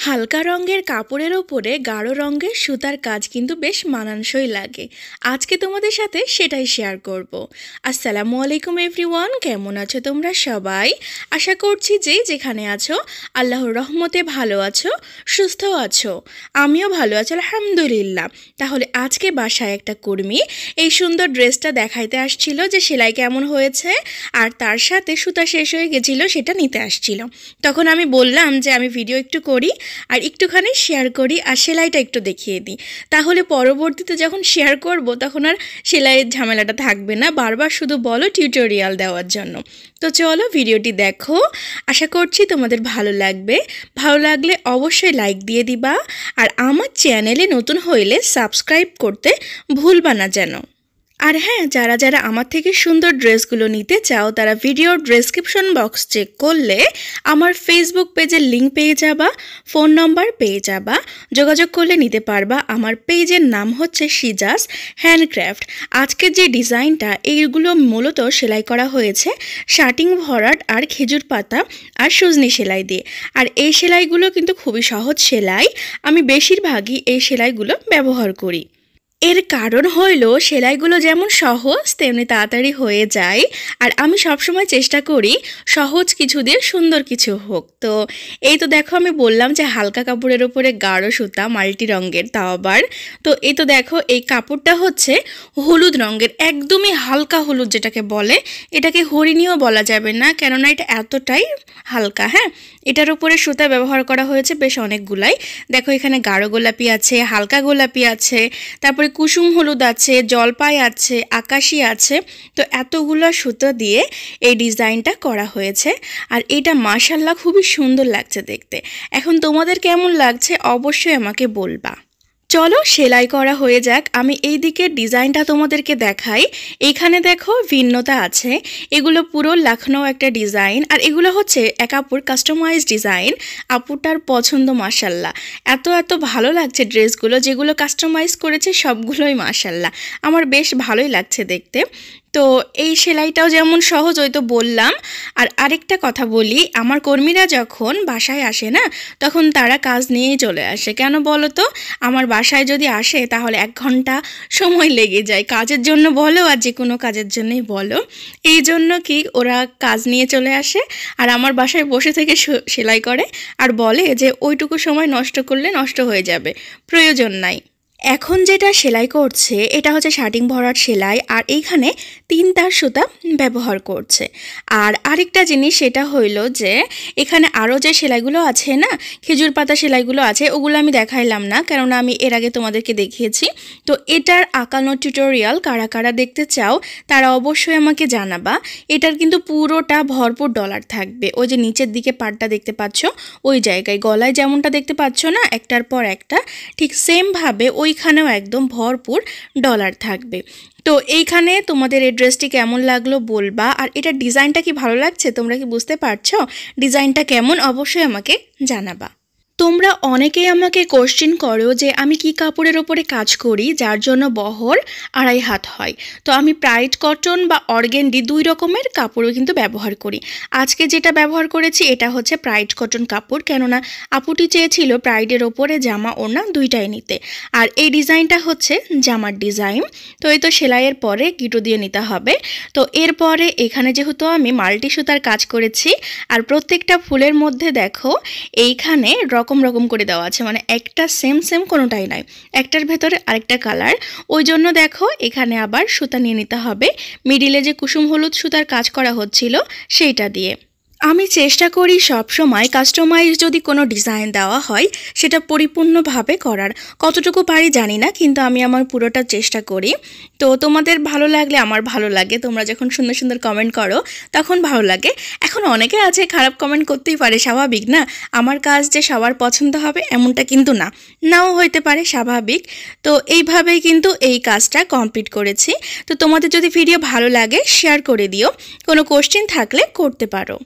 হালকা রঙের কাপড়ের ওপরে গাঢ় রঙের সুতার কাজ কিন্তু বেশ মানানসই লাগে। আজকে তোমাদের সাথে সেটাই শেয়ার করব। আসসালামু আলাইকুম এভরিওয়ান, কেমন আছো তোমরা সবাই? আশা করছি যে যেখানে আছো আল্লাহর রহমতে ভালো আছো, সুস্থ আছো। আমিও ভালো আছি আলহামদুলিল্লাহ। তাহলে আজকে বাসায় একটা কর্মী এই সুন্দর ড্রেসটা দেখাইতে আসছিল যে সেলাই কেমন হয়েছে, আর তার সাথে সুতা শেষ হয়ে গেছিল সেটা নিতে আসছিল। তখন আমি বললাম যে আমি ভিডিও একটু করি আর একটুখানি শেয়ার করি আর সেলাইটা একটু দেখিয়ে দিই, তাহলে পরবর্তীতে যখন শেয়ার করব তখন আর সেলাইয়ের ঝামেলাটা থাকবে না, বারবার শুধু বলো টিউটোরিয়াল দেওয়ার জন্য। তো চলো ভিডিওটি দেখো, আশা করছি তোমাদের ভালো লাগবে। ভালো লাগলে অবশ্যই লাইক দিয়ে দিবা, আর আমার চ্যানেলে নতুন হইলে সাবস্ক্রাইব করতে ভুলবা না যেন। আর হ্যাঁ, যারা যারা আমার থেকে সুন্দর ড্রেসগুলো নিতে চাও তারা ভিডিওর ডেসক্রিপশন বক্স চেক করলে আমার ফেসবুক পেজের লিঙ্ক পেয়ে যাবা, ফোন নম্বর পেয়ে যাবা, যোগাযোগ করলে নিতে পারবা। আমার পেজের নাম হচ্ছে সিজাস হ্যান্ডক্রাফট। আজকের যে ডিজাইনটা এইগুলো মূলত সেলাই করা হয়েছে শার্টিং ভরাট আর খেজুর পাতা আর সুজনি সেলাই দিয়ে। আর এই সেলাইগুলো কিন্তু খুবই সহজ সেলাই, আমি বেশিরভাগই এই সেলাইগুলো ব্যবহার করি। এর কারণ হইল সেলাইগুলো যেমন সহজ তেমনি তাড়াতাড়ি হয়ে যায়, আর আমি সবসময় চেষ্টা করি সহজ কিছু দিয়ে সুন্দর কিছু হোক। তো এই তো দেখো, আমি বললাম যে হালকা কাপড়ের উপরে গাঢ় সুতা মাল্টি রঙের, তাও আবার। তো এই তো দেখো, এই কাপড়টা হচ্ছে হলুদ রঙের, একদমই হালকা হলুদ যেটাকে বলে। এটাকে হরিণীও বলা যাবে না, কেননা এটা এতটাই হালকা। হ্যাঁ, এটার উপরে সুতা ব্যবহার করা হয়েছে বেশ অনেকগুলাই। দেখো এখানে গাঢ় গোলাপি আছে, হালকা গোলাপি আছে, তারপরে কুসুম হলুদ আছে, জলপাই আছে, আকাশি আছে। তো এতগুলো সুতো দিয়ে এই ডিজাইনটা করা হয়েছে, আর এটা মাশাআল্লাহ খুবই সুন্দর লাগছে দেখতে। এখন তোমাদের কেমন লাগছে অবশ্যই আমাকে বলবা। চলো সেলাই করা হয়ে যাক, আমি এই দিকের ডিজাইনটা তোমাদেরকে দেখাই। এইখানে দেখো ভিন্নতা আছে, এগুলো পুরো লখনৌ একটা ডিজাইন, আর এগুলো হচ্ছে এক আপুর কাস্টমাইজ ডিজাইন। আপুটার পছন্দ মাশাআল্লাহ, এত এত ভালো লাগছে ড্রেসগুলো, যেগুলো কাস্টমাইজ করেছে সবগুলোই মাশাআল্লাহ আমার বেশ ভালোই লাগছে দেখতে। তো এই সেলাইটাও যেমন সহজ, ওই তো বললাম। আর আরেকটা কথা বলি, আমার কর্মীরা যখন বাসায় আসে না তখন তারা কাজ নিয়েই চলে আসে। কেন বলো তো? আমার বাসায় যদি আসে তাহলে 1 ঘন্টা সময় লেগে যায়, কাজের জন্য বলো আর যে কোনো কাজের জন্যই বলো। এই জন্য কি ওরা কাজ নিয়ে চলে আসে আর আমার বাসায় বসে থেকে সেলাই করে, আর বলে যে ওইটুকু সময় নষ্ট করলে নষ্ট হয়ে যাবে, প্রয়োজন নাই। এখন যেটা সেলাই করছে এটা হচ্ছে শার্টিং ভরাট সেলাই, আর এইখানে 3 তার সুতা ব্যবহার করছে। আর আরেকটা জিনিস সেটা হইল যে এখানে আরও যে সেলাইগুলো আছে না, খেজুর পাতা সেলাইগুলো আছে, ওগুলো আমি দেখাইলাম না, কেননা আমি এর আগে তোমাদেরকে দেখিয়েছি। তো এটার আঁকানো টিউটোরিয়াল কারা কারা দেখতে চাও তারা অবশ্যই আমাকে জানাবা। এটার কিন্তু পুরোটা ভরপুর ডলার থাকবে, ওই যে নিচের দিকে পাটটা দেখতে পাচ্ছ ওই জায়গায়, গলায় যেমনটা দেখতে পাচ্ছ না একটার পর একটা, ঠিক সেমভাবে ওইখানেও একদম ভরপুর ডলার থাকবে। তো এইখানে তোমাদের এই ড্রেসটি কেমন লাগলো বলবা, আর এটার ডিজাইনটা কি ভালো লাগছে, তোমরা কি বুঝতে পারছো ডিজাইনটা কেমন, অবশ্যই আমাকে জানাবা। তোমরা অনেকেই আমাকে কোশ্চেন করো যে আমি কি কাপড়ের ওপরে কাজ করি যার জন্য বহর 2.5 হাত হয়। তো আমি প্রাইড কটন বা অর্গেন্ডি 2 রকমের কাপড়ও কিন্তু ব্যবহার করি। আজকে যেটা ব্যবহার করেছি এটা হচ্ছে প্রাইড কটন কাপড়, কেননা আপুটি চেয়েছিল প্রাইডের ওপরে জামা ওড়না 2টাই নিতে। আর এই ডিজাইনটা হচ্ছে জামার ডিজাইন। তো এই তো সেলাইয়ের পরে গিটো দিয়ে নিতে হবে। তো এরপরে এখানে যেহেতু আমি মাল্টি সুতার কাজ করেছি, আর প্রত্যেকটা ফুলের মধ্যে দেখো এইখানে রকম রকম করে দেওয়া আছে, মানে একটা সেম সেম কোনোটাই নাই, একটার ভেতরে আরেকটা কালার। ওই জন্য দেখো এখানে আবার সুতা নিয়ে নিতে হবে, মিডিলে যে কুসুম হলুদ সুতার কাজ করা হচ্ছিল সেইটা দিয়ে। আমি চেষ্টা করি সব সময় কাস্টমাইজ যদি কোনো ডিজাইন দেওয়া হয় সেটা পরিপূর্ণভাবে করার, কতটুকু পারি জানি না, কিন্তু আমি আমার পুরোটা চেষ্টা করি। তো তোমাদের ভালো লাগলে আমার ভালো লাগে, তোমরা যখন সুন্দর সুন্দর কমেন্ট করো তখন ভালো লাগে। এখন অনেকে আছে খারাপ কমেন্ট করতেই পারে, স্বাভাবিক না, আমার কাজ যে সবার পছন্দ হবে এমনটা কিন্তু না, নাও হইতে পারে, স্বাভাবিক। তো এইভাবেই কিন্তু এই কাজটা কমপ্লিট করেছি। তো তোমাদের যদি ভিডিও ভালো লাগে শেয়ার করে দিও, কোনো কোশ্চেন থাকলে করতে পারো।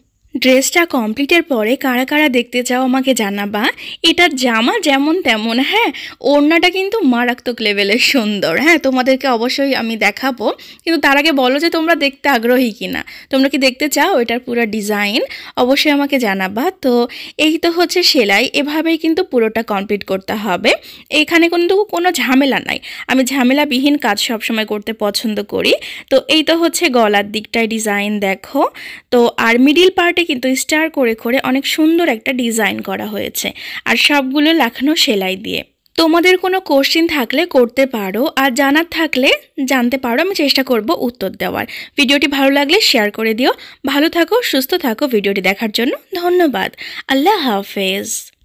ড্রেসটা কমপ্লিটের পরে কারা কারা দেখতে চাও আমাকে জানাবা। এটার জামা যেমন তেমন, হ্যাঁ, ওড়নাটা কিন্তু মারাত্মক লেভেলের সুন্দর। হ্যাঁ, তোমাদেরকে অবশ্যই আমি দেখাবো, কিন্তু তার আগে বলো যে তোমরা দেখতে আগ্রহী কিনা, তোমরা কি দেখতে চাও এটার পুরো ডিজাইন? অবশ্যই আমাকে জানাবা। তো এই তো হচ্ছে সেলাই, এভাবেই কিন্তু পুরোটা কমপ্লিট করতে হবে। এখানে কিন্তু কোনো ঝামেলা নাই, আমি ঝামেলাবিহীন কাজ সবসময় করতে পছন্দ করি। তো এই তো হচ্ছে গলার দিকটায় ডিজাইন দেখো। তো আর মিডিল পার্টে কিন্তু স্টার করে করে অনেক সুন্দর একটা ডিজাইন করা হয়েছে, আর সবগুলো লাখানো সেলাই দিয়ে। তোমাদের কোনো কোশ্চেন থাকলে করতে পারো, আর জানার থাকলে জানতে পারো, আমি চেষ্টা করব উত্তর দেওয়ার। ভিডিওটি ভালো লাগলে শেয়ার করে দিও। ভালো থাকো, সুস্থ থাকো। ভিডিওটি দেখার জন্য ধন্যবাদ। আল্লাহ হাফেজ।